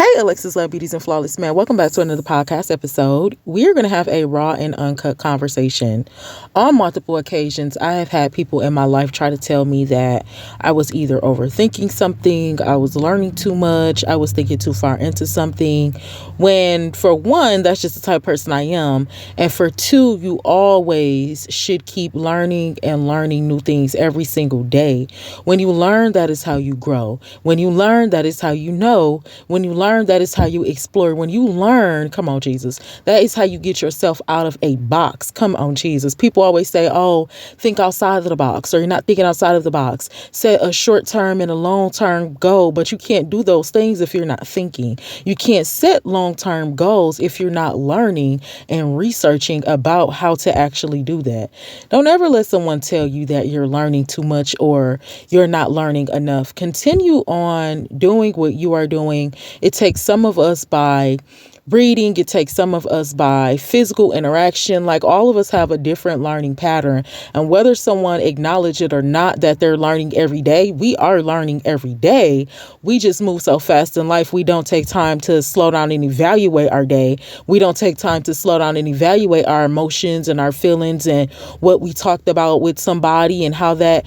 Hey, Alexus, Love Beauties and Flawless Man. Welcome back to another podcast episode. We're going to have a raw and uncut conversation. On multiple occasions, I have had people in my life try to tell me that I was either overthinking something, I was learning too much, I was thinking too far into something. When, for one, that's just the type of person I am. And for two, you always should keep learning and learning new things every single day. When you learn, that is how you grow. When you learn, that is how you know. When you learn, that is how you explore. When you learn, come on, Jesus, that is how you get yourself out of a box. Come on, Jesus. People always say, oh, think outside of the box, or you're not thinking outside of the box. Set a short-term and a long-term goal, but you can't do those things if you're not thinking. You can't set long-term goals if you're not learning and researching about how to actually do that. Don't ever let someone tell you that you're learning too much or you're not learning enough. Continue on doing what you are doing. It takes some of us by reading. It takes some of us by physical interaction. Like, all of us have a different learning pattern. And whether someone acknowledge it or not that they're learning every day, we are learning every day. We just move so fast in life. We don't take time to slow down and evaluate our day. We don't take time to slow down and evaluate our emotions and our feelings and what we talked about with somebody and how that,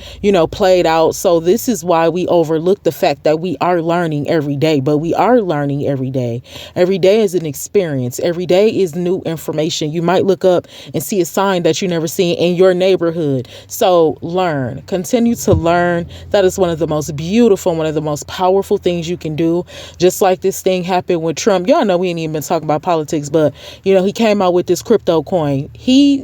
played out. So this is why we overlook the fact that we are learning every day, but we are learning every day. Every day is an experience. Every day is new information. You might look up and see a sign that you never seen in your neighborhood. So learn, continue to learn. That is one of the most beautiful, one of the most powerful things you can do. Just like this thing happened with Trump. Y'all know we ain't even been talking about politics, but he came out with this crypto coin.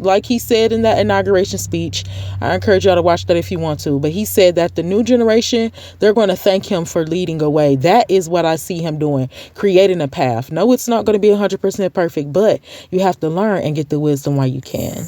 Like he said in that inauguration speech, I encourage y'all to watch that if you want to, but he said that the new generation, they're going to thank him for leading away. That is what I see him doing, creating a path. No, it's not going to be 100% perfect, but you have to learn and get the wisdom while you can.